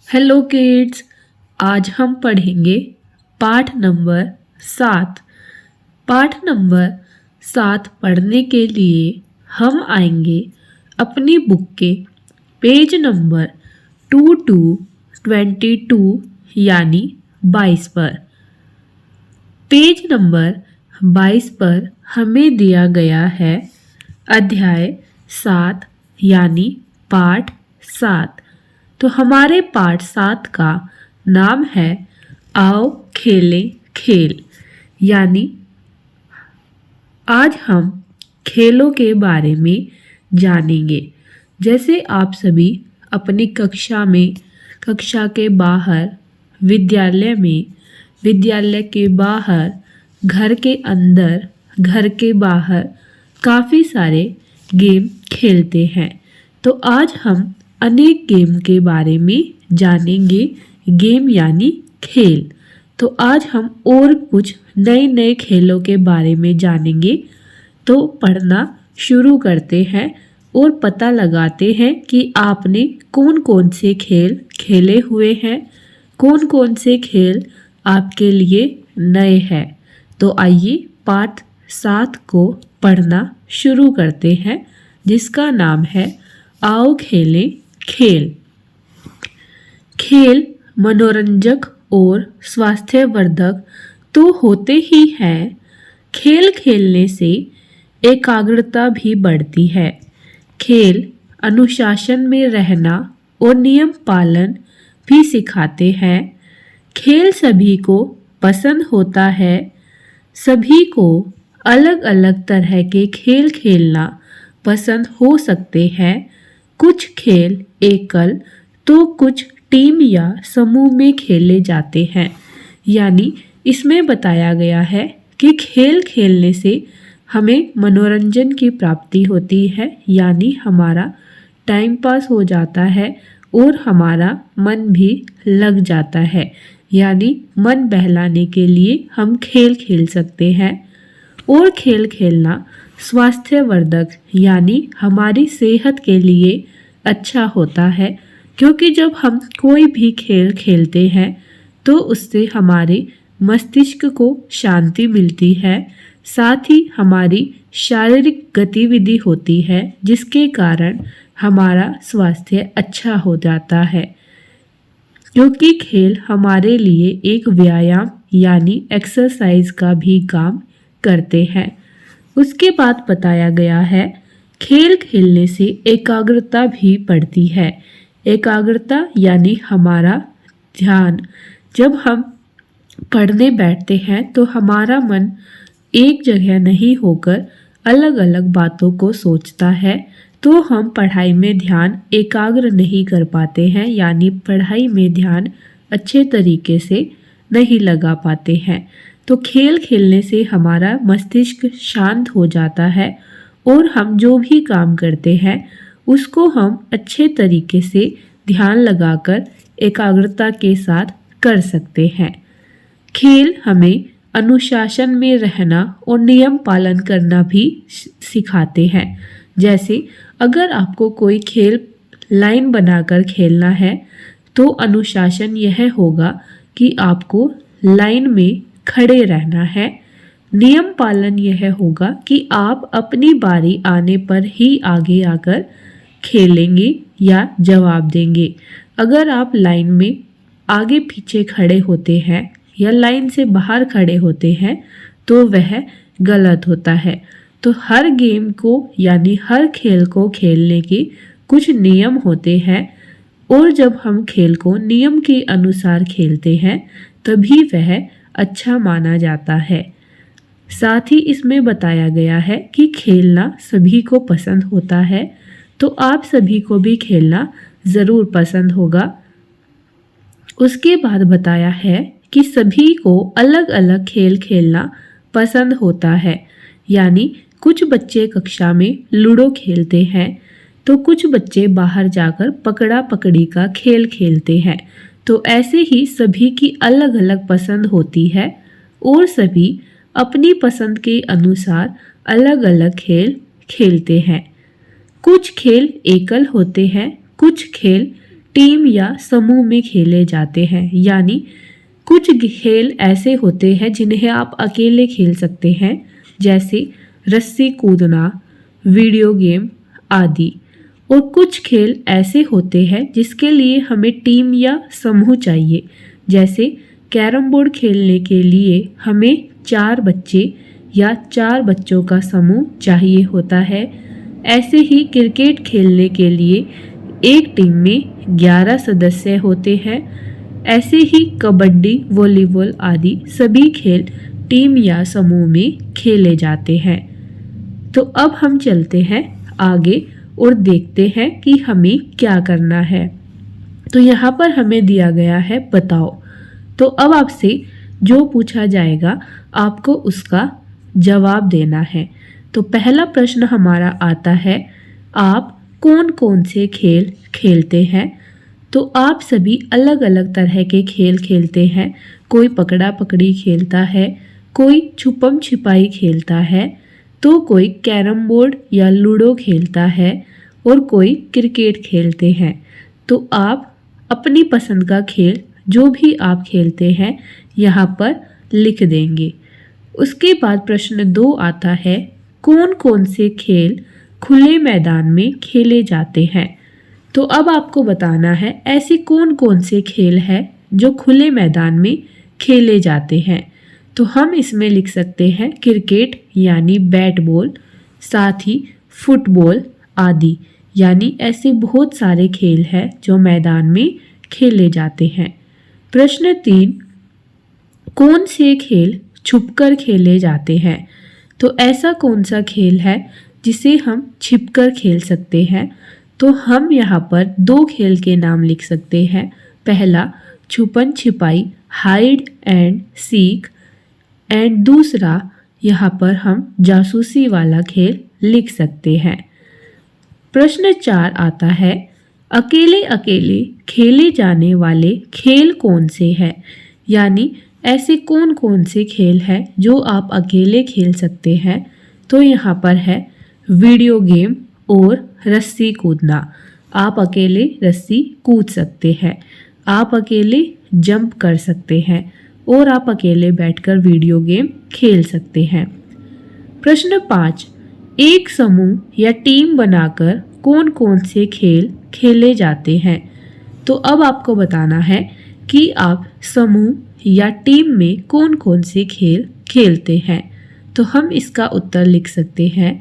Hello kids. आज हम पढ़ेंगे पाठ नंबर 7। पाठ नंबर 7 पढ़ने के लिए हम आएंगे अपनी बुक के पेज नंबर 22 यानी 22 पर। पेज नंबर 22 पर हमें दिया गया है अध्याय 7 यानी पाठ 7। तो हमारे पाठ 7 का नाम है आओ खेलें खेल। यानी आज हम खेलों के बारे में जानेंगे। जैसे आप सभी अपनी कक्षा के बाहर, विद्यालय में, विद्यालय के बाहर, घर के अंदर, घर के बाहर काफ़ी सारे गेम खेलते हैं। तो आज हम अनेक गेम के बारे में जानेंगे। गेम यानी खेल। तो आज हम और कुछ नए नए खेलों के बारे में जानेंगे। तो पढ़ना शुरू करते हैं और पता लगाते हैं कि आपने कौन कौन से खेल खेले हुए हैं, कौन कौन से खेल आपके लिए नए हैं। तो आइए पाठ 7 को पढ़ना शुरू करते हैं, जिसका नाम है आओ खेलें खेल। खेल मनोरंजक और स्वास्थ्यवर्धक तो होते ही हैं, खेल खेलने से एकाग्रता भी बढ़ती है। खेल अनुशासन में रहना और नियम पालन भी सिखाते हैं। खेल सभी को पसंद होता है। सभी को अलग अलग तरह के खेल खेलना पसंद हो सकते हैं। कुछ खेल एकल तो कुछ टीम या समूह में खेले जाते हैं। यानी इसमें बताया गया है कि खेल खेलने से हमें मनोरंजन की प्राप्ति होती है, यानी हमारा टाइम पास हो जाता है और हमारा मन भी लग जाता है। यानी मन बहलाने के लिए हम खेल खेल सकते हैं। और खेल खेलना स्वास्थ्यवर्धक यानी हमारी सेहत के लिए अच्छा होता है, क्योंकि जब हम कोई भी खेल खेलते हैं तो उससे हमारे मस्तिष्क को शांति मिलती है। साथ ही हमारी शारीरिक गतिविधि होती है, जिसके कारण हमारा स्वास्थ्य अच्छा हो जाता है। क्योंकि खेल हमारे लिए एक व्यायाम यानी एक्सरसाइज का भी काम करते हैं। उसके बाद बताया गया है खेल खेलने से एकाग्रता भी बढ़ती है। एकाग्रता यानी हमारा ध्यान। जब हम पढ़ने बैठते हैं तो हमारा मन एक जगह नहीं होकर अलग अलग बातों को सोचता है, तो हम पढ़ाई में ध्यान एकाग्र नहीं कर पाते हैं, यानी पढ़ाई में ध्यान अच्छे तरीके से नहीं लगा पाते हैं। तो खेल खेलने से हमारा मस्तिष्क शांत हो जाता है और हम जो भी काम करते हैं उसको हम अच्छे तरीके से ध्यान लगाकर एकाग्रता के साथ कर सकते हैं। खेल हमें अनुशासन में रहना और नियम पालन करना भी सिखाते हैं। जैसे अगर आपको कोई खेल लाइन बनाकर खेलना है तो अनुशासन यह होगा कि आपको लाइन में खड़े रहना है। नियम पालन यह होगा कि आप अपनी बारी आने पर ही आगे आकर खेलेंगे या जवाब देंगे। अगर आप लाइन में आगे पीछे खड़े होते हैं या लाइन से बाहर खड़े होते हैं तो वह गलत होता है। तो हर गेम को यानी हर खेल को खेलने के कुछ नियम होते हैं, और जब हम खेल को नियम के अनुसार खेलते हैं तभी वह अच्छा माना जाता है। साथ ही इसमें बताया गया है कि खेलना सभी को पसंद होता है, तो आप सभी को भी खेलना ज़रूर पसंद होगा। उसके बाद बताया है कि सभी को अलग अलग खेल खेलना पसंद होता है। यानी कुछ बच्चे कक्षा में लूडो खेलते हैं तो कुछ बच्चे बाहर जाकर पकड़ा पकड़ी का खेल खेलते हैं। तो ऐसे ही सभी की अलग अलग पसंद होती है और सभी अपनी पसंद के अनुसार अलग अलग खेल खेलते हैं। कुछ खेल एकल होते हैं, कुछ खेल टीम या समूह में खेले जाते हैं। यानी कुछ खेल ऐसे होते हैं जिन्हें आप अकेले खेल सकते हैं, जैसे रस्सी कूदना, वीडियो गेम आदि। और कुछ खेल ऐसे होते हैं जिसके लिए हमें टीम या समूह चाहिए, जैसे कैरम बोर्ड खेलने के लिए हमें 4 बच्चे या 4 बच्चों का समूह चाहिए होता है। ऐसे ही क्रिकेट खेलने के लिए एक टीम में 11 सदस्य होते हैं। ऐसे ही कबड्डी, वॉलीबॉल आदि सभी खेल टीम या समूह में खेले जाते हैं। तो अब हम चलते हैं आगे और देखते हैं कि हमें क्या करना है। तो यहाँ पर हमें दिया गया है बताओ। तो अब आपसे जो पूछा जाएगा आपको उसका जवाब देना है। तो पहला प्रश्न हमारा आता है, आप कौन कौन से खेल खेलते हैं? तो आप सभी अलग अलग तरह के खेल खेलते हैं। कोई पकड़ा पकड़ी खेलता है, कोई छुपम छिपाई खेलता है, तो कोई कैरम बोर्ड या लूडो खेलता है और कोई क्रिकेट खेलते हैं। तो आप अपनी पसंद का खेल जो भी आप खेलते हैं यहाँ पर लिख देंगे। उसके बाद प्रश्न 2 आता है, कौन कौन से खेल खुले मैदान में खेले जाते हैं? तो अब आपको बताना है ऐसे कौन कौन से खेल हैं जो खुले मैदान में खेले जाते हैं। तो हम इसमें लिख सकते हैं क्रिकेट यानी बैट बॉल, साथ ही फुटबॉल आदि। यानी ऐसे बहुत सारे खेल हैं जो मैदान में खेले जाते हैं। प्रश्न 3, कौन से खेल छुपकर खेले जाते हैं? तो ऐसा कौन सा खेल है जिसे हम छिपकर खेल सकते हैं? तो हम यहाँ पर 2 खेल के नाम लिख सकते हैं। पहला छुपन छिपाई, हाइड एंड सीक, एंड दूसरा यहाँ पर हम जासूसी वाला खेल लिख सकते हैं। प्रश्न 4 आता है, अकेले अकेले खेले जाने वाले खेल कौन से हैं? यानी ऐसे कौन कौन से खेल हैं जो आप अकेले खेल सकते हैं? तो यहाँ पर है वीडियो गेम और रस्सी कूदना। आप अकेले रस्सी कूद सकते हैं, आप अकेले जंप कर सकते हैं और आप अकेले बैठकर वीडियो गेम खेल सकते हैं। प्रश्न 5, एक समूह या टीम बनाकर कौन कौन से खेल खेले जाते हैं? तो अब आपको बताना है कि आप समूह या टीम में कौन कौन से खेल खेलते हैं। तो हम इसका उत्तर लिख सकते हैं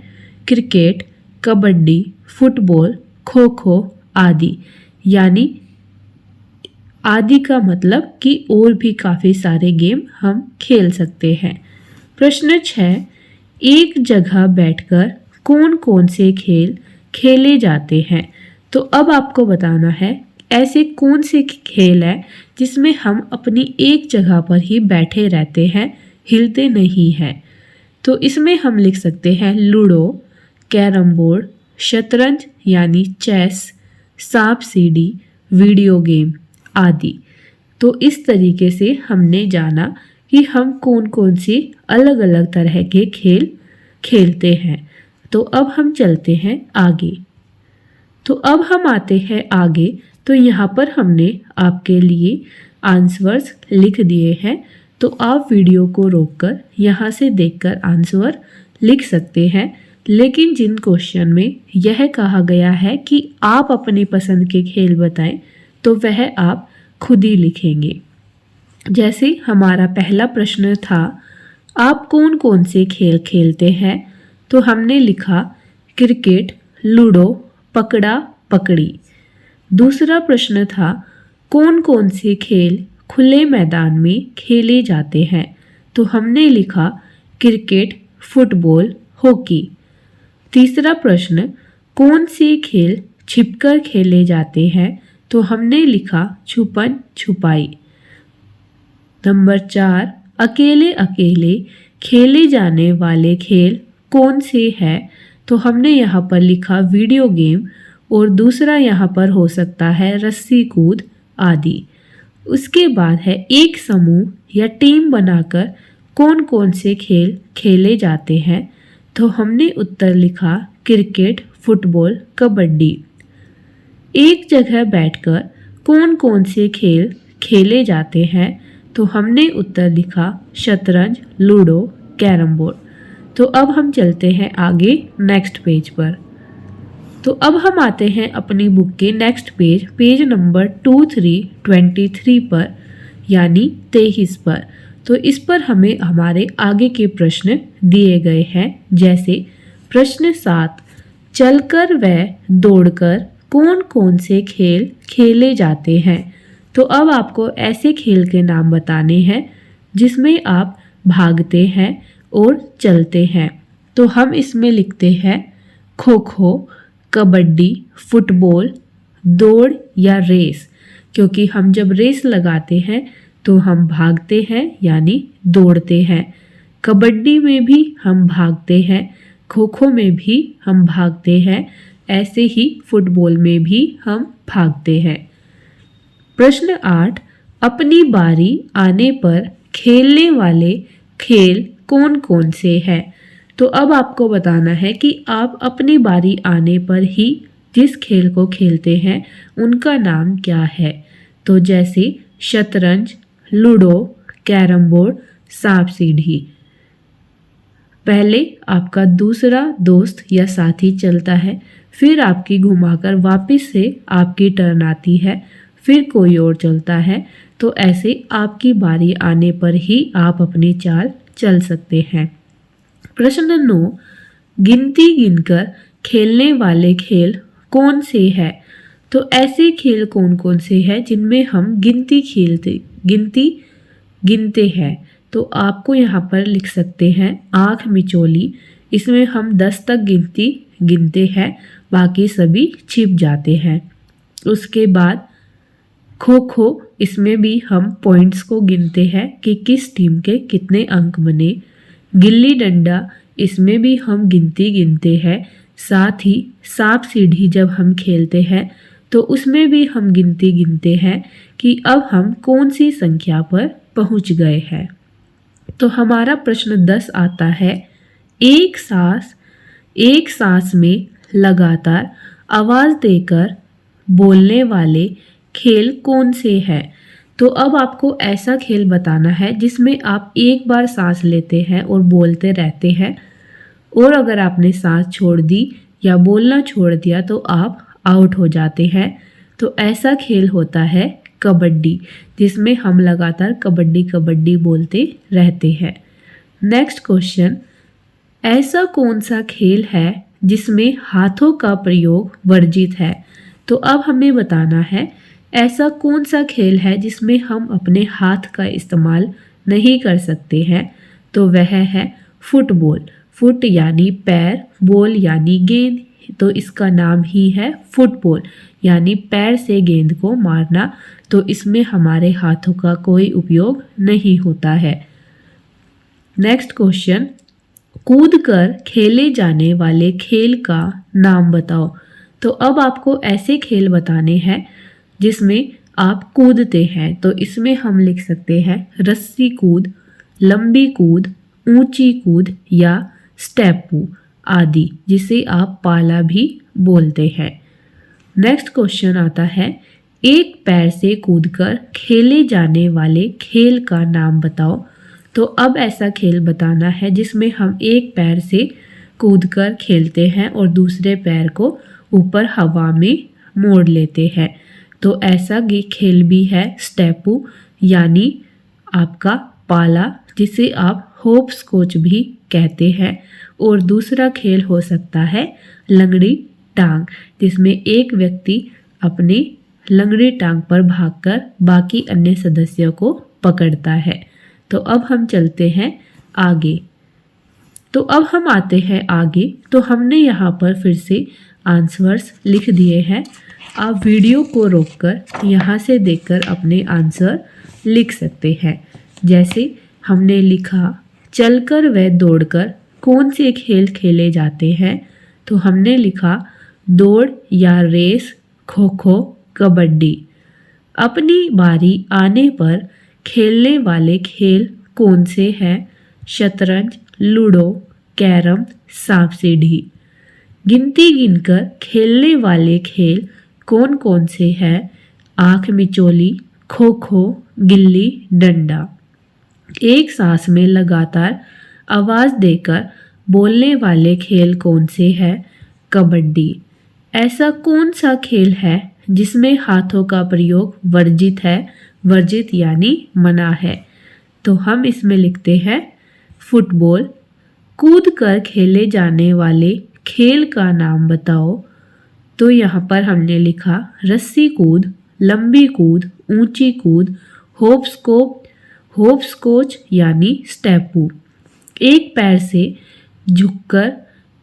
क्रिकेट, कबड्डी, फुटबॉल, खो खो आदि। यानी आदि का मतलब कि और भी काफ़ी सारे गेम हम खेल सकते हैं। प्रश्न 6, एक जगह बैठकर कौन कौन से खेल खेले जाते हैं? तो अब आपको बताना है ऐसे कौन से खेल है जिसमें हम अपनी एक जगह पर ही बैठे रहते हैं, हिलते नहीं हैं। तो इसमें हम लिख सकते हैं लूडो, कैरम बोर्ड, शतरंज यानी चेस, सांप सीढ़ी, वीडियो गेम आदि। तो इस तरीके से हमने जाना कि हम कौन कौन से अलग अलग तरह के खेल खेलते हैं। तो अब हम चलते हैं आगे। तो अब हम आते हैं आगे। तो यहाँ पर हमने आपके लिए आंसर्स लिख दिए हैं। तो आप वीडियो को रोककर यहाँ से देखकर आंसर लिख सकते हैं। लेकिन जिन क्वेश्चन में यह कहा गया है कि आप अपनी पसंद के खेल बताएं, तो वह आप खुद ही लिखेंगे। जैसे हमारा पहला प्रश्न था, आप कौन कौन से खेल खेलते हैं? तो हमने लिखा क्रिकेट, लूडो, पकड़ा पकड़ी। दूसरा प्रश्न था, कौन कौन से खेल खुले मैदान में खेले जाते हैं? तो हमने लिखा क्रिकेट, फुटबॉल, हॉकी। तीसरा प्रश्न, कौन से खेल छिपकर खेले जाते हैं? तो हमने लिखा छुपन छुपाई। नंबर 4, अकेले अकेले खेले जाने वाले खेल कौन से हैं? तो हमने यहाँ पर लिखा वीडियो गेम और दूसरा यहाँ पर हो सकता है रस्सी कूद आदि। उसके बाद है एक समूह या टीम बनाकर कौन कौन से खेल खेले जाते हैं? तो हमने उत्तर लिखा क्रिकेट, फुटबॉल, कबड्डी। एक जगह बैठकर कौन कौन से खेल खेले जाते हैं? तो हमने उत्तर लिखा शतरंज, लूडो, कैरम बोर्ड। तो अब हम चलते हैं आगे नेक्स्ट पेज पर। तो अब हम आते हैं अपनी बुक के नेक्स्ट पेज, पेज नंबर 2323 पर, यानी 23 पर। तो इस पर हमें हमारे आगे के प्रश्न दिए गए हैं। जैसे प्रश्न 7, चलकर व दौड़कर कौन कौन से खेल खेले जाते हैं? तो अब आपको ऐसे खेल के नाम बताने हैं जिसमें आप भागते हैं और चलते हैं। तो हम इसमें लिखते हैं खो खो, कबड्डी, फुटबॉल, दौड़ या रेस, क्योंकि हम जब रेस लगाते हैं तो हम भागते हैं यानी दौड़ते हैं। कबड्डी में भी हम भागते हैं, खो खो में भी हम भागते हैं, ऐसे ही फुटबॉल में भी हम भागते हैं। प्रश्न 8, अपनी बारी आने पर खेलने वाले खेल कौन कौन से हैं? तो अब आपको बताना है कि आप अपनी बारी आने पर ही जिस खेल को खेलते हैं उनका नाम क्या है। तो जैसे शतरंज, लूडो, कैरम बोर्ड, सांप सीढ़ी। पहले आपका दूसरा दोस्त या साथी चलता है, फिर आपकी घुमाकर वापस से आपकी टर्न आती है, फिर कोई और चलता है। तो ऐसे आपकी बारी आने पर ही आप अपनी चाल चल सकते हैं। प्रश्न 9, गिनती गिनकर खेलने वाले खेल कौन से हैं? तो ऐसे खेल कौन कौन से हैं जिनमें हम गिनती गिनते हैं? तो आपको यहाँ पर लिख सकते हैं आँख मिचौली, इसमें हम 10 तक गिनती गिनते हैं, बाकी सभी छिप जाते हैं। उसके बाद खो खो, इसमें भी हम पॉइंट्स को गिनते हैं कि किस टीम के कितने अंक बने। गिल्ली डंडा, इसमें भी हम गिनती गिनते हैं। साथ ही सांप सीढ़ी जब हम खेलते हैं तो उसमें भी हम गिनती गिनते हैं कि अब हम कौन सी संख्या पर पहुंच गए हैं। तो हमारा प्रश्न 10 आता है, एक सांस में लगातार आवाज़ देकर बोलने वाले खेल कौन से हैं? तो अब आपको ऐसा खेल बताना है जिसमें आप एक बार सांस लेते हैं और बोलते रहते हैं, और अगर आपने सांस छोड़ दी या बोलना छोड़ दिया तो आप आउट हो जाते हैं। तो ऐसा खेल होता है कबड्डी, जिसमें हम लगातार कबड्डी कबड्डी बोलते रहते हैं। नेक्स्ट क्वेश्चन, ऐसा कौन सा खेल है जिसमें हाथों का प्रयोग वर्जित है? तो अब हमें बताना है ऐसा कौन सा खेल है जिसमें हम अपने हाथ का इस्तेमाल नहीं कर सकते हैं। तो वह है फुटबॉल। फुट यानी पैर, बॉल यानी गेंद, तो इसका नाम ही है फुटबॉल, यानी पैर से गेंद को मारना। तो इसमें हमारे हाथों का कोई उपयोग नहीं होता है। नेक्स्ट क्वेश्चन, कूदकर खेले जाने वाले खेल का नाम बताओ। तो अब आपको ऐसे खेल बताने हैं जिसमें आप कूदते हैं। तो इसमें हम लिख सकते हैं रस्सी कूद, लंबी कूद, ऊंची कूद या स्टेपू आदि, जिसे आप पाला भी बोलते हैं। नेक्स्ट क्वेश्चन आता है, एक पैर से कूदकर खेले जाने वाले खेल का नाम बताओ। तो अब ऐसा खेल बताना है जिसमें हम एक पैर से कूदकर खेलते हैं और दूसरे पैर को ऊपर हवा में मोड़ लेते हैं। तो ऐसा खेल भी है स्टेपू, यानी आपका पाला, जिसे आप होप स्कॉच भी कहते हैं। और दूसरा खेल हो सकता है लंगड़ी टांग, जिसमें एक व्यक्ति अपने लंगड़ी टांग पर भागकर बाकी अन्य सदस्यों को पकड़ता है। तो अब हम चलते हैं आगे। तो अब हम आते हैं आगे। तो हमने यहाँ पर फिर से आंसर्स लिख दिए हैं। आप वीडियो को रोककर यहाँ से देखकर अपने आंसर लिख सकते हैं। जैसे हमने लिखा, चलकर व दौड़कर कौन से खेल खेले जाते हैं? तो हमने लिखा दौड़ या रेस, खो खो, कबड्डी। अपनी बारी आने पर खेलने वाले खेल कौन से हैं? शतरंज, लूडो, कैरम, सांप सीढ़ी। गिनती गिनकर खेलने वाले खेल कौन कौन से हैं? आँख मिचौली, खो खो, गिल्ली डंडा। एक सांस में लगातार आवाज़ देकर बोलने वाले खेल कौन से हैं? कबड्डी। ऐसा कौन सा खेल है जिसमें हाथों का प्रयोग वर्जित है? वर्जित यानी मना है। तो हम इसमें लिखते हैं फुटबॉल। कूद कर खेले जाने वाले खेल का नाम बताओ। तो यहाँ पर हमने लिखा रस्सी कूद, लंबी कूद, ऊंची कूद, होप स्कॉच यानी स्टेपू। एक पैर से झुककर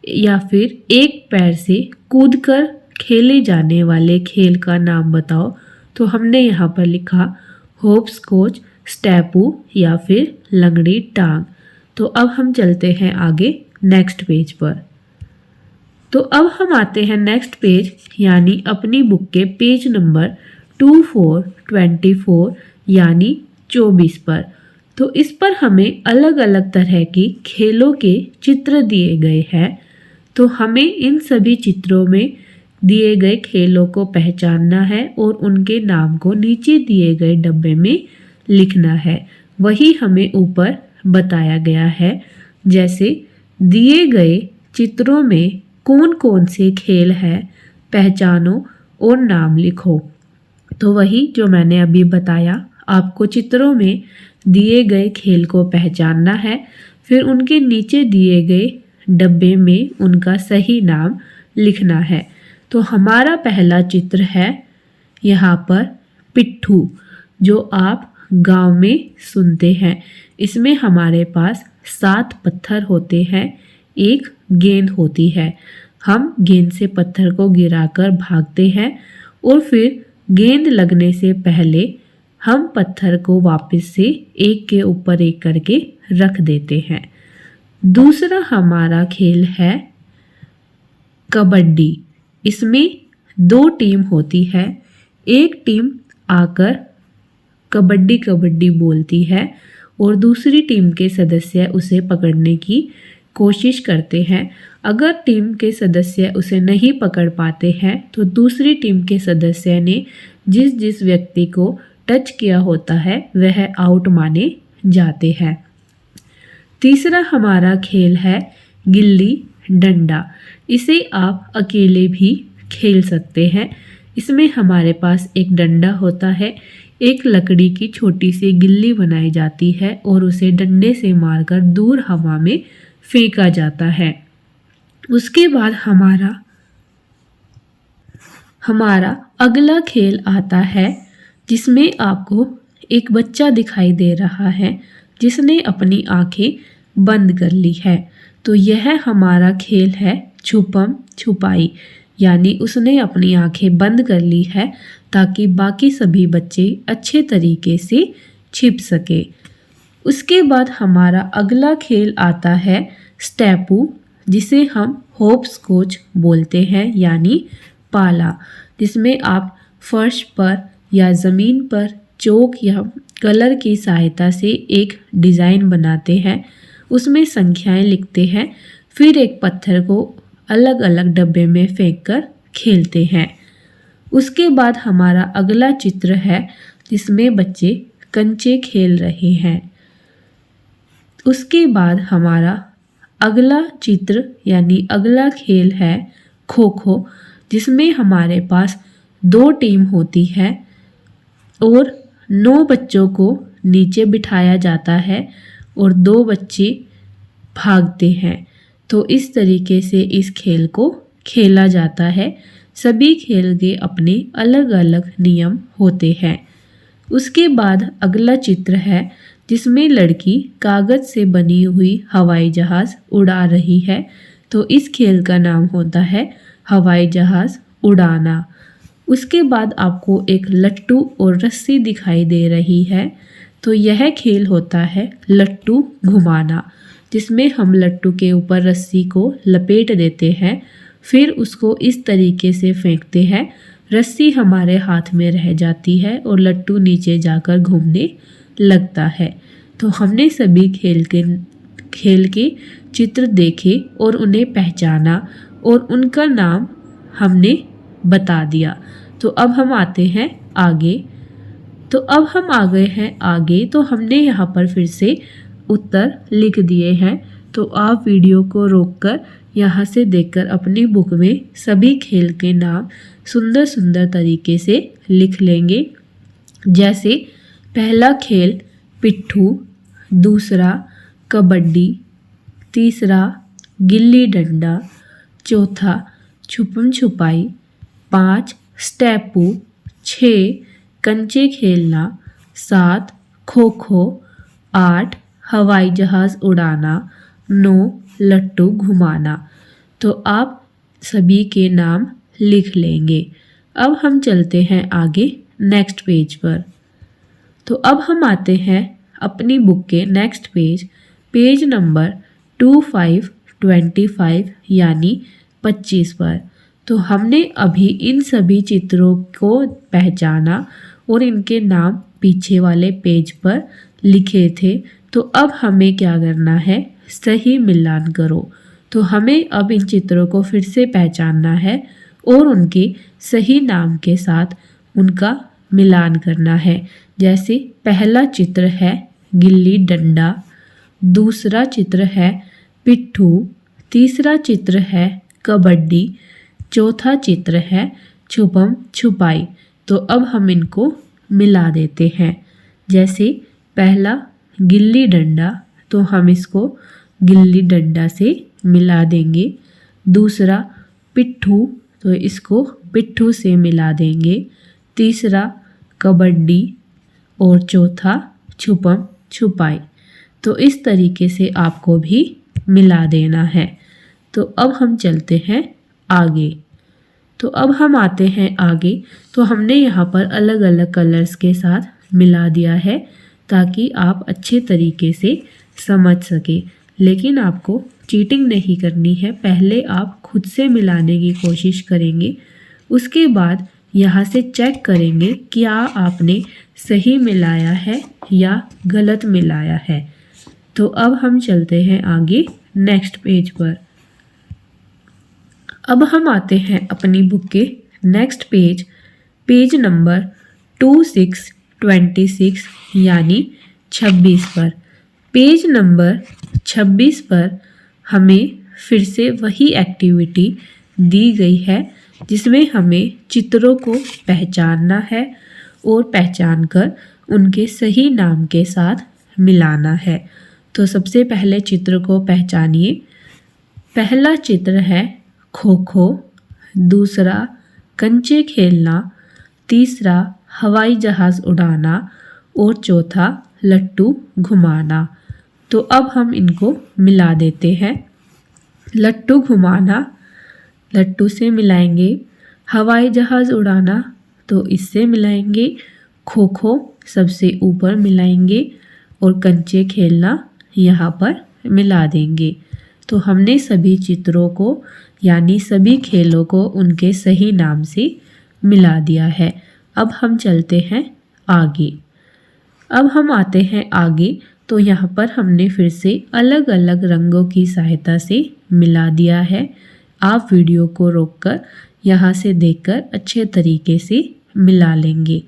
या फिर एक पैर से कूदकर खेले जाने वाले खेल का नाम बताओ। तो हमने यहाँ पर लिखा होप स्कॉच, स्टेपू या फिर लंगड़ी टांग। तो अब हम चलते हैं आगे नेक्स्ट पेज पर। तो अब हम आते हैं नेक्स्ट पेज यानी अपनी बुक के पेज नंबर 24 यानी 24 पर। तो इस पर हमें अलग अलग तरह की खेलों के चित्र दिए गए हैं। तो हमें इन सभी चित्रों में दिए गए खेलों को पहचानना है और उनके नाम को नीचे दिए गए डब्बे में लिखना है। वही हमें ऊपर बताया गया है। जैसे दिए गए चित्रों में कौन कौन से खेल हैं, पहचानो और नाम लिखो। तो वही जो मैंने अभी बताया, आपको चित्रों में दिए गए खेल को पहचानना है, फिर उनके नीचे दिए गए डब्बे में उनका सही नाम लिखना है। तो हमारा पहला चित्र है यहाँ पर पिट्ठू, जो आप गांव में सुनते हैं। इसमें हमारे पास 7 पत्थर होते हैं, एक गेंद होती है। हम गेंद से पत्थर को गिराकर भागते हैं और फिर गेंद लगने से पहले हम पत्थर को वापस से एक के ऊपर एक करके रख देते हैं। दूसरा हमारा खेल है कबड्डी। इसमें 2 टीम होती है। एक टीम आकर कबड्डी कबड्डी बोलती है और दूसरी टीम के सदस्य उसे पकड़ने की कोशिश करते हैं। अगर टीम के सदस्य उसे नहीं पकड़ पाते हैं तो दूसरी टीम के सदस्य ने जिस जिस व्यक्ति को टच किया होता है वह आउट माने जाते हैं। तीसरा हमारा खेल है गिल्ली डंडा। इसे आप अकेले भी खेल सकते हैं। इसमें हमारे पास एक डंडा होता है, एक लकड़ी की छोटी सी गिल्ली बनाई जाती है और उसे डंडे से मारकर दूर हवा में फेंका जाता है। उसके बाद हमारा अगला खेल आता है जिसमें आपको एक बच्चा दिखाई दे रहा है जिसने अपनी आंखें बंद कर ली है। तो यह हमारा खेल है छुपम छुपाई, यानी उसने अपनी आंखें बंद कर ली है ताकि बाकी सभी बच्चे अच्छे तरीके से छिप सके। उसके बाद हमारा अगला खेल आता है स्टेपू, जिसे हम होप स्कॉच बोलते हैं यानी पाला, जिसमें आप फर्श पर या ज़मीन पर चौक या कलर की सहायता से एक डिज़ाइन बनाते हैं, उसमें संख्याएं लिखते हैं, फिर एक पत्थर को अलग अलग डब्बे में फेंक कर खेलते हैं। उसके बाद हमारा अगला चित्र है जिसमें बच्चे कंचे खेल रहे हैं। उसके बाद हमारा अगला चित्र यानी अगला खेल है खो खो, जिसमें हमारे पास 2 टीम होती है और 9 बच्चों को नीचे बिठाया जाता है और 2 बच्चे भागते हैं। तो इस तरीके से इस खेल को खेला जाता है। सभी खेल के अपने अलग अलग नियम होते हैं। उसके बाद अगला चित्र है जिसमें लड़की कागज़ से बनी हुई हवाई जहाज़ उड़ा रही है। तो इस खेल का नाम होता है हवाई जहाज़ उड़ाना। उसके बाद आपको एक लट्टू और रस्सी दिखाई दे रही है। तो यह खेल होता है लट्टू घुमाना, जिसमें हम लट्टू के ऊपर रस्सी को लपेट देते हैं, फिर उसको इस तरीके से फेंकते हैं, रस्सी हमारे हाथ में रह जाती है और लट्टू नीचे जाकर घूमने लगता है। तो हमने सभी खेल के चित्र देखे और उन्हें पहचाना और उनका नाम हमने बता दिया। तो अब हम आते हैं आगे। तो अब हम आ गए हैं आगे, तो हमने यहाँ पर फिर से उत्तर लिख दिए हैं। तो आप वीडियो को रोककर यहाँ से देखकर अपनी बुक में सभी खेल के नाम सुंदर सुंदर तरीके से लिख लेंगे। जैसे पहला खेल पिट्ठू, दूसरा कबड्डी, तीसरा गिल्ली डंडा, चौथा छुपम छुपाई, 5 स्टेपू, 6 कंचे खेलना, 7 खो खो, 8 हवाई जहाज़ उड़ाना, 9 लट्टू घुमाना। तो आप सभी के नाम लिख लेंगे। अब हम चलते हैं आगे नेक्स्ट पेज पर। तो अब हम आते हैं अपनी बुक के नेक्स्ट पेज, पेज नंबर 2525 यानी 25 पर। तो हमने अभी इन सभी चित्रों को पहचाना और इनके नाम पीछे वाले पेज पर लिखे थे। तो अब हमें क्या करना है, सही मिलान करो। तो हमें अब इन चित्रों को फिर से पहचानना है और उनके सही नाम के साथ उनका मिलान करना है। जैसे पहला चित्र है गिल्ली डंडा, दूसरा चित्र है पिट्ठू, तीसरा चित्र है कबड्डी, चौथा चित्र है छुपम छुपाई। तो अब हम इनको मिला देते हैं। जैसे पहला गिल्ली डंडा, तो हम इसको गिल्ली डंडा से मिला देंगे। दूसरा पिट्ठू, तो इसको पिट्ठू से मिला देंगे। तीसरा कबड्डी और चौथा छुपम छुपाई। तो इस तरीके से आपको भी मिला देना है। तो अब हम चलते हैं आगे। तो अब हम आते हैं आगे। तो हमने यहाँ पर अलग अलग कलर्स के साथ मिला दिया है ताकि आप अच्छे तरीके से समझ सके। लेकिन आपको चीटिंग नहीं करनी है, पहले आप खुद से मिलाने की कोशिश करेंगे, उसके बाद यहाँ से चेक करेंगे क्या आपने सही मिलाया है या गलत मिलाया है। तो अब हम चलते हैं आगे नेक्स्ट पेज पर। अब हम आते हैं अपनी बुक के नेक्स्ट पेज, पेज नंबर 2626 यानी 26 पर। पेज नंबर 26 पर हमें फिर से वही एक्टिविटी दी गई है जिसमें हमें चित्रों को पहचानना है और पहचान कर उनके सही नाम के साथ मिलाना है। तो सबसे पहले चित्र को पहचानिए। पहला चित्र है खो खो, दूसरा कंचे खेलना, तीसरा हवाई जहाज़ उड़ाना और चौथा लट्टू घुमाना। तो अब हम इनको मिला देते हैं। लट्टू घुमाना लट्टू से मिलाएंगे, हवाई जहाज़ उड़ाना तो इससे मिलाएंगे, खो खो सबसे ऊपर मिलाएंगे और कंचे खेलना यहाँ पर मिला देंगे। तो हमने सभी चित्रों को यानी सभी खेलों को उनके सही नाम से मिला दिया है। अब हम चलते हैं आगे। अब हम आते हैं आगे। तो यहाँ पर हमने फिर से अलग अलग रंगों की सहायता से मिला दिया है। आप वीडियो को रोककर यहाँ से देखकर अच्छे तरीके से मिला लेंगे।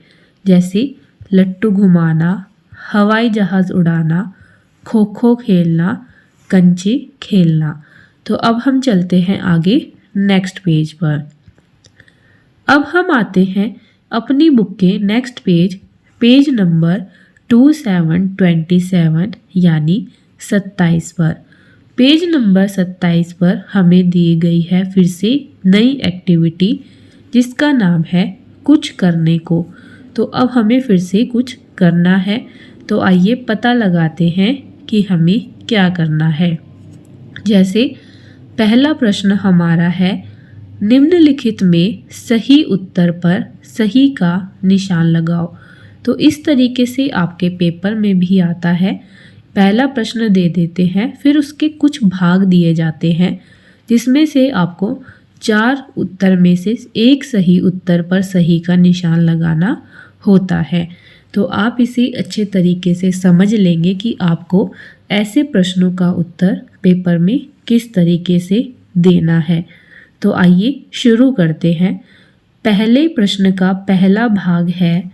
जैसे लट्टू घुमाना, हवाई जहाज़ उड़ाना, खो खो खेलना, कंचे खेलना। तो अब हम चलते हैं आगे नेक्स्ट पेज पर। अब हम आते हैं अपनी बुक के नेक्स्ट पेज, पेज नंबर 2727 यानी 27 पर। पेज नंबर 27 पर हमें दी गई है फिर से नई एक्टिविटी जिसका नाम है कुछ करने को। तो अब हमें फिर से कुछ करना है। तो आइए पता लगाते हैं कि हमें क्या करना है। जैसे पहला प्रश्न हमारा है, निम्नलिखित में सही उत्तर पर सही का निशान लगाओ। तो इस तरीके से आपके पेपर में भी आता है। पहला प्रश्न दे देते हैं, फिर उसके कुछ भाग दिए जाते हैं जिसमें से आपको 4 उत्तर में से एक सही उत्तर पर सही का निशान लगाना होता है। तो आप इसे अच्छे तरीके से समझ लेंगे कि आपको ऐसे प्रश्नों का उत्तर पेपर में किस तरीके से देना है। तो आइए शुरू करते हैं। पहले प्रश्न का पहला भाग है,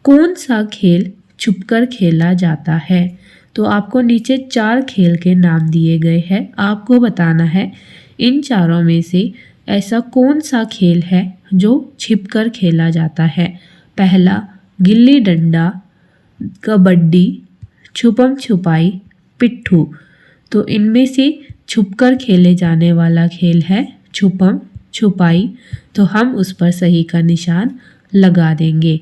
कौन सा खेल छुपकर खेला जाता है। तो आपको नीचे 4 खेल के नाम दिए गए हैं। आपको बताना है इन चारों में से ऐसा कौन सा खेल है जो छिपकर खेला जाता है। पहला गिल्ली डंडा, कबड्डी, छुपम छुपाई, पिट्ठू। तो इनमें से छुपकर खेले जाने वाला खेल है छुपम छुपाई। तो हम उस पर सही का निशान लगा देंगे।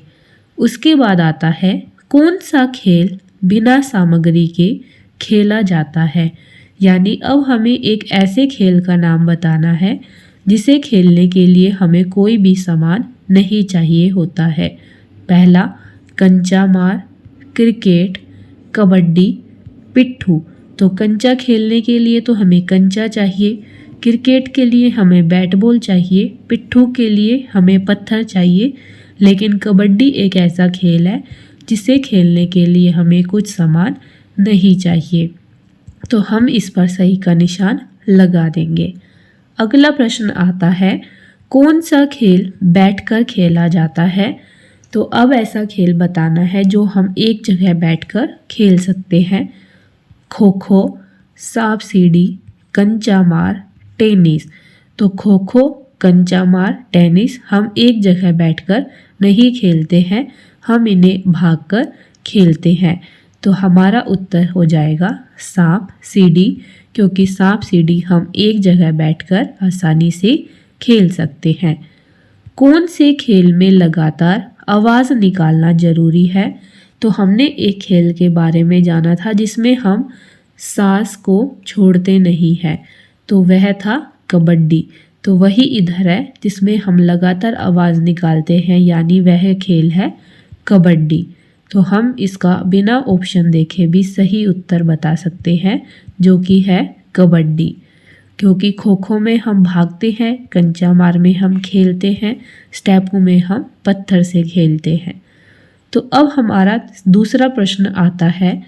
उसके बाद आता है, कौन सा खेल बिना सामग्री के खेला जाता है। यानी अब हमें एक ऐसे खेल का नाम बताना है जिसे खेलने के लिए हमें कोई भी सामान नहीं चाहिए होता है। पहला कंचा मार, क्रिकेट, कबड्डी, पिट्ठू। तो कंचा खेलने के लिए तो हमें कंचा चाहिए, क्रिकेट के लिए हमें बैट बॉल चाहिए, पिट्ठू के लिए हमें पत्थर चाहिए। लेकिन कबड्डी एक ऐसा खेल है जिसे खेलने के लिए हमें कुछ सामान नहीं चाहिए। तो हम इस पर सही का निशान लगा देंगे। अगला प्रश्न आता है, कौन सा खेल बैठकर खेला जाता है। तो अब ऐसा खेल बताना है जो हम एक जगह बैठकर खेल सकते हैं। खो खो, सांप सीढ़ी, कंचा मार, टेनिस। तो खो खो, कंचा मार, टेनिस हम एक जगह बैठकर नहीं खेलते हैं, हम इन्हें भागकर खेलते हैं। तो हमारा उत्तर हो जाएगा सांप सीढ़ी, क्योंकि सांप सीढ़ी हम एक जगह बैठकर आसानी से खेल सकते हैं। कौन से खेल में लगातार आवाज़ निकालना ज़रूरी है। तो हमने एक खेल के बारे में जाना था जिसमें हम सांस को छोड़ते नहीं हैं, तो वह था कबड्डी। तो वही इधर है जिसमें हम लगातार आवाज़ निकालते हैं, यानी वह खेल है कबड्डी। तो हम इसका बिना ऑप्शन देखे भी सही उत्तर बता सकते हैं, जो कि है कबड्डी। क्योंकि खो खो में हम भागते हैं, कंचा मार में हम खेलते हैं, स्टेपू में हम पत्थर से खेलते हैं। तो अब हमारा दूसरा प्रश्न आता है,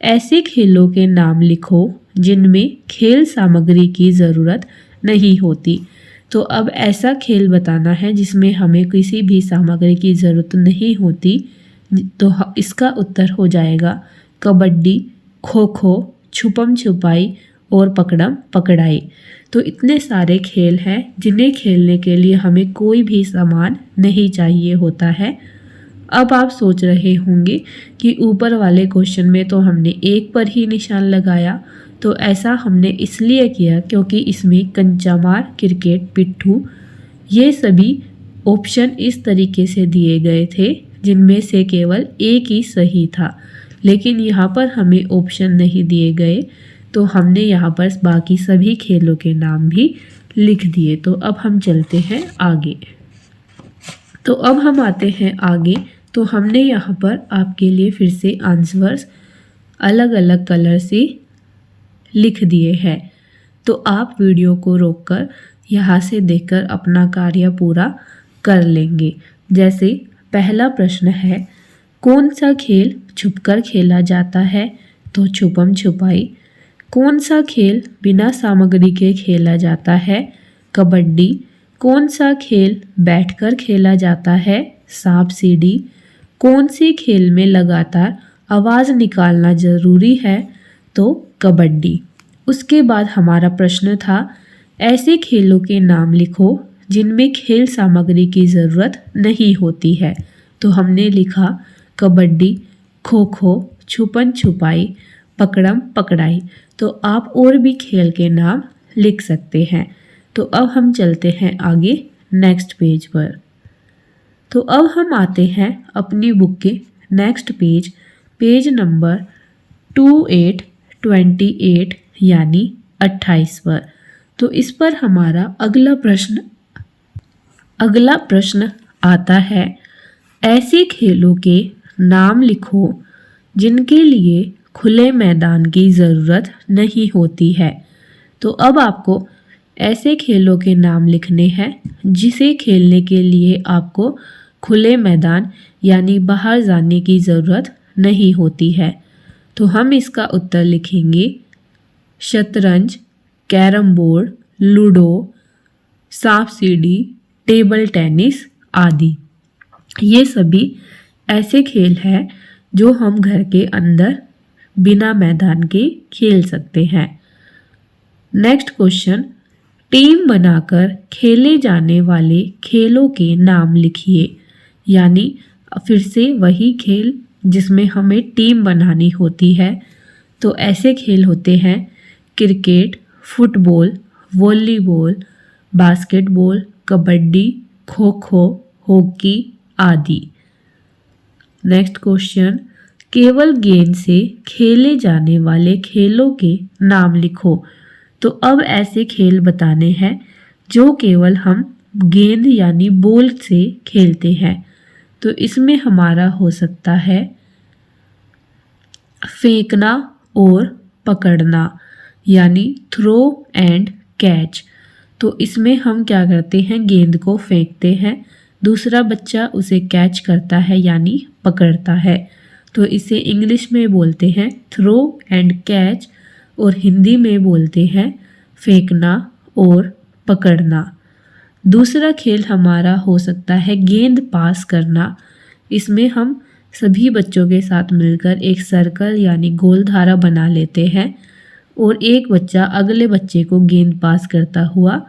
ऐसे खेलों के नाम लिखो जिनमें खेल सामग्री की ज़रूरत नहीं होती। तो अब ऐसा खेल बताना है जिसमें हमें किसी भी सामग्री की ज़रूरत नहीं होती। तो इसका उत्तर हो जाएगा कबड्डी, खो खो, छुपम छुपाई और पकड़म पकड़ाई। तो इतने सारे खेल हैं जिन्हें खेलने के लिए हमें कोई भी सामान नहीं चाहिए होता है। अब आप सोच रहे होंगे कि ऊपर वाले क्वेश्चन में तो हमने एक पर ही निशान लगाया। तो ऐसा हमने इसलिए किया क्योंकि इसमें कंचा मार, क्रिकेट, पिट्ठू ये सभी ऑप्शन इस तरीके से दिए गए थे जिनमें से केवल एक ही सही था। लेकिन यहाँ पर हमें ऑप्शन नहीं दिए गए, तो हमने यहाँ पर बाकी सभी खेलों के नाम भी लिख दिए। तो अब हम चलते हैं आगे। तो अब हम आते हैं आगे। तो हमने यहाँ पर आपके लिए फिर से आंसर्स अलग अलग कलर से लिख दिए हैं। तो आप वीडियो को रोककर यहाँ से देखकर अपना कार्य पूरा कर लेंगे। जैसे पहला प्रश्न है, कौन सा खेल छुपकर खेला जाता है। तो छुपम छुपाई। कौन सा खेल बिना सामग्री के खेला जाता है। कबड्डी। कौन सा खेल बैठकर खेला जाता है। सांप सीढ़ी। कौन से खेल में लगातार आवाज़ निकालना ज़रूरी है। तो कबड्डी। उसके बाद हमारा प्रश्न था, ऐसे खेलों के नाम लिखो जिनमें खेल सामग्री की ज़रूरत नहीं होती है। तो हमने लिखा कबड्डी, खो खो, छुपन छुपाई, पकड़म पकड़ाई। तो आप और भी खेल के नाम लिख सकते हैं। तो अब हम चलते हैं आगे नेक्स्ट पेज पर। तो अब हम आते हैं अपनी बुक के नेक्स्ट पेज, पेज नंबर 2828 यानी 28 पर। तो इस पर हमारा अगला प्रश्न आता है, ऐसे खेलों के नाम लिखो जिनके लिए खुले मैदान की ज़रूरत नहीं होती है। तो अब आपको ऐसे खेलों के नाम लिखने हैं जिसे खेलने के लिए आपको खुले मैदान यानी बाहर जाने की ज़रूरत नहीं होती है। तो हम इसका उत्तर लिखेंगे शतरंज, कैरम बोर्ड, लूडो, सांप सीढ़ी, टेबल टेनिस, आदि। ये सभी ऐसे खेल हैं जो हम घर के अंदर बिना मैदान के खेल सकते हैं। नेक्स्ट क्वेश्चन, टीम बनाकर खेले जाने वाले खेलों के नाम लिखिए। यानी फिर से वही खेल जिसमें हमें टीम बनानी होती है। तो ऐसे खेल होते हैं cricket, football, volleyball, basketball, kabaddi, kho kho, hockey आदि। नेक्स्ट क्वेश्चन, केवल गेंद से खेले जाने वाले खेलों के नाम लिखो। तो अब ऐसे खेल बताने हैं जो केवल हम गेंद यानी बॉल से खेलते हैं। तो इसमें हमारा हो सकता है फेंकना और पकड़ना यानी थ्रो एंड कैच। तो इसमें हम क्या करते हैं, गेंद को फेंकते हैं, दूसरा बच्चा उसे कैच करता है यानी पकड़ता है। तो इसे इंग्लिश में बोलते हैं थ्रो एंड कैच और हिंदी में बोलते हैं फेंकना और पकड़ना। दूसरा खेल हमारा हो सकता है गेंद पास करना। इसमें हम सभी बच्चों के साथ मिलकर एक सर्कल यानी गोल धारा बना लेते हैं और एक बच्चा अगले बच्चे को गेंद पास करता हुआ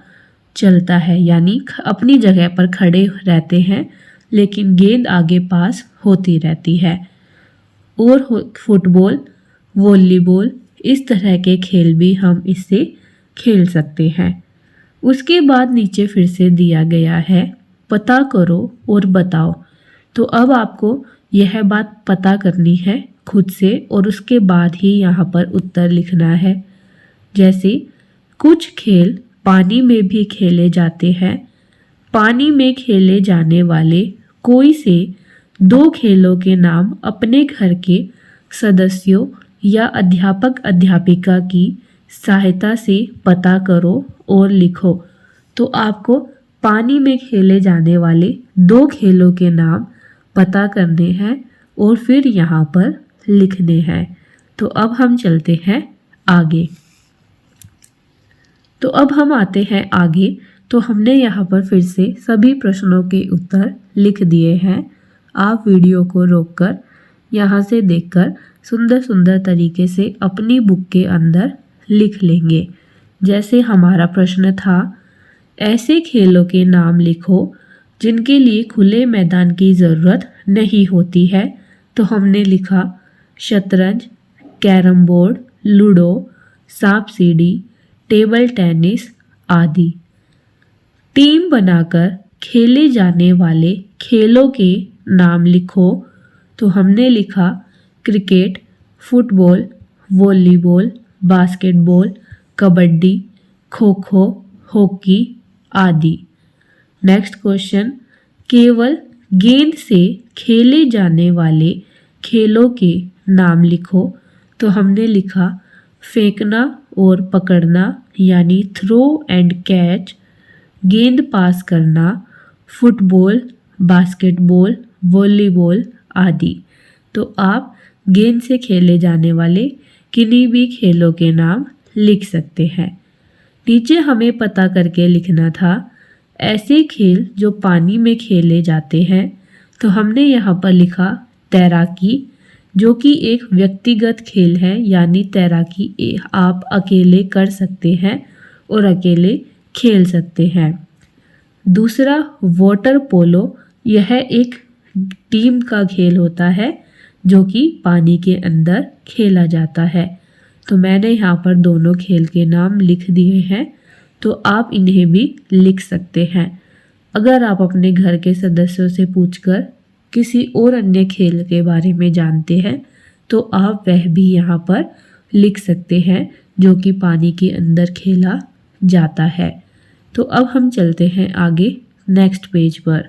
चलता है, यानी अपनी जगह पर खड़े रहते हैं लेकिन गेंद आगे पास होती रहती है। और फुटबॉल, वॉलीबॉल, इस तरह के खेल भी हम इससे खेल सकते हैं। उसके बाद नीचे फिर से दिया गया है पता करो और बताओ। तो अब आपको यह बात पता करनी है खुद से और उसके बाद ही यहाँ पर उत्तर लिखना है। जैसे कुछ खेल पानी में भी खेले जाते हैं। पानी में खेले जाने वाले कोई से दो खेलों के नाम अपने घर के सदस्यों या अध्यापक अध्यापिका की सहायता से पता करो और लिखो। तो आपको पानी में खेले जाने वाले दो खेलों के नाम पता करने हैं और फिर यहाँ पर लिखने हैं। तो अब हम चलते हैं आगे। तो अब हम आते हैं आगे। तो हमने यहाँ पर फिर से सभी प्रश्नों के उत्तर लिख दिए हैं। आप वीडियो को रोककर यहाँ से देखकर सुंदर सुंदर तरीके से अपनी बुक के अंदर लिख लेंगे। जैसे हमारा प्रश्न था, ऐसे खेलों के नाम लिखो जिनके लिए खुले मैदान की ज़रूरत नहीं होती है। तो हमने लिखा शतरंज, कैरम बोर्ड, लूडो, सांप सीढ़ी, टेबल टेनिस आदि। टीम बनाकर खेले जाने वाले खेलों के नाम लिखो। तो हमने लिखा cricket, football, volleyball, basketball, kabaddi, kho kho, hockey आदि। नेक्स्ट क्वेश्चन, केवल गेंद से खेले जाने वाले खेलों के नाम लिखो। तो हमने लिखा फेंकना और पकड़ना यानी थ्रो एंड कैच, गेंद पास करना, फुटबॉल, बास्केटबॉल, वॉलीबॉल आदि। तो आप गेंद से खेले जाने वाले किन्हीं भी खेलों के नाम लिख सकते हैं। नीचे हमें पता करके लिखना था ऐसे खेल जो पानी में खेले जाते हैं। तो हमने यहाँ पर लिखा तैराकी, जो कि एक व्यक्तिगत खेल है, यानी तैराकी आप अकेले कर सकते हैं और अकेले खेल सकते हैं। दूसरा वाटर पोलो, यह एक टीम का खेल होता है जो कि पानी के अंदर खेला जाता है। तो मैंने यहाँ पर दोनों खेल के नाम लिख दिए हैं, तो आप इन्हें भी लिख सकते हैं। अगर आप अपने घर के सदस्यों से पूछकर किसी और अन्य खेल के बारे में जानते हैं तो आप वह भी यहाँ पर लिख सकते हैं जो कि पानी के अंदर खेला जाता है। तो अब हम चलते हैं आगे नेक्स्ट पेज पर।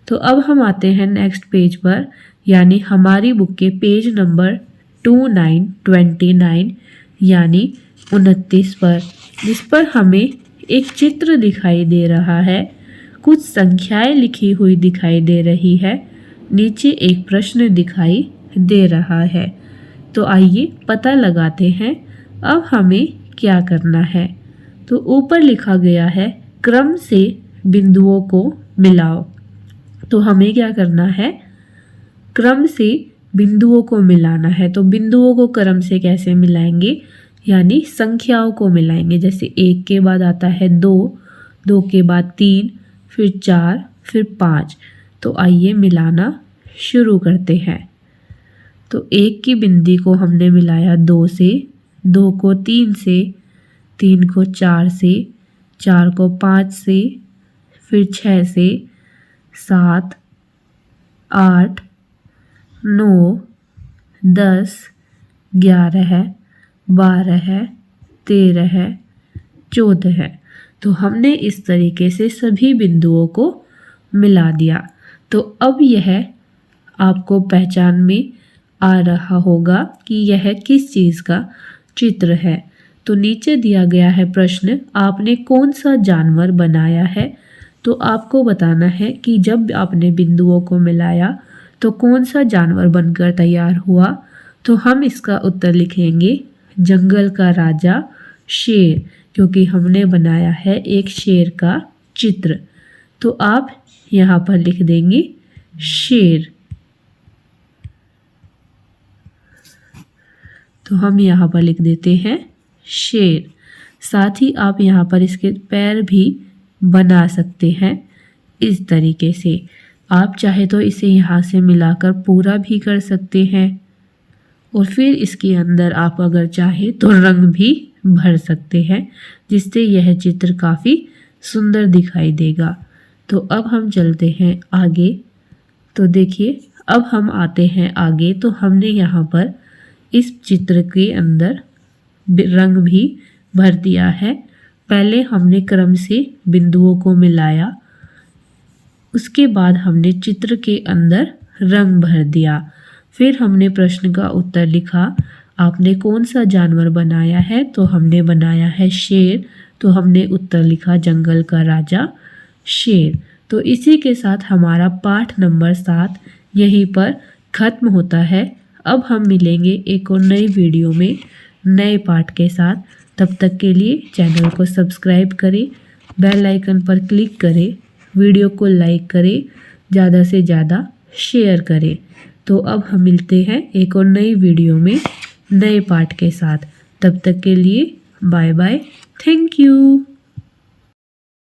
तो अब हम आते हैं नेक्स्ट पेज पर, यानी हमारी बुक के पेज नंबर 29 यानी 29 पर, जिस पर हमें एक चित्र दिखाई दे रहा है, कुछ संख्याएं लिखी हुई दिखाई दे रही है, नीचे एक प्रश्न दिखाई दे रहा है। तो आइए पता लगाते हैं अब हमें क्या करना है। तो ऊपर लिखा गया है क्रम से बिंदुओं को मिलाओ। तो हमें क्या करना है, क्रम से बिंदुओं को मिलाना है। तो बिंदुओं को क्रम से कैसे मिलाएंगे, यानी संख्याओं को मिलाएंगे। जैसे 1 के बाद आता है 2, 2 के बाद 3, फिर 4, फिर 5। तो आइए मिलाना शुरू करते हैं। तो 1 की बिंदी को हमने मिलाया 2 से, 2 को 3 से, 3 को 4 से, 4 को 5 से, फिर 6 से, 7, 8, 9, 10, 11, 12, 13, 14। तो हमने इस तरीके से सभी बिंदुओं को मिला दिया। तो अब यह आपको पहचान में आ रहा होगा कि यह किस चीज़ का चित्र है। तो नीचे दिया गया है प्रश्न, आपने कौन सा जानवर बनाया है। तो आपको बताना है कि जब आपने बिंदुओं को मिलाया तो कौन सा जानवर बनकर तैयार हुआ। तो हम इसका उत्तर लिखेंगे जंगल का राजा शेर, क्योंकि हमने बनाया है एक शेर का चित्र। तो आप यहाँ पर लिख देंगे शेर। तो हम यहाँ पर लिख देते हैं शेर। साथ ही आप यहाँ पर इसके पैर भी बना सकते हैं इस तरीके से। आप चाहे तो इसे यहाँ से मिलाकर पूरा भी कर सकते हैं, और फिर इसके अंदर आप अगर चाहे तो रंग भी भर सकते हैं, जिससे यह चित्र काफ़ी सुंदर दिखाई देगा। तो अब हम चलते हैं आगे। तो देखिए, अब हम आते हैं आगे। तो हमने यहाँ पर इस चित्र के अंदर रंग भी भर दिया है। पहले हमने क्रम से बिंदुओं को मिलाया, उसके बाद हमने चित्र के अंदर रंग भर दिया। फिर हमने प्रश्न का उत्तर लिखा, आपने कौन सा जानवर बनाया है। तो हमने बनाया है शेर। तो हमने उत्तर लिखा जंगल का राजा शेर। तो इसी के साथ हमारा पाठ नंबर 7 यहीं पर ख़त्म होता है। अब हम मिलेंगे एक और नई वीडियो में नए पाठ के साथ। तब तक के लिए चैनल को सब्सक्राइब करें, बेल आइकन पर क्लिक करें, वीडियो को लाइक करें, ज़्यादा से ज़्यादा शेयर करें। तो अब हम मिलते हैं एक और नई वीडियो में नए पाठ के साथ। तब तक के लिए बाय बाय, थैंक यू।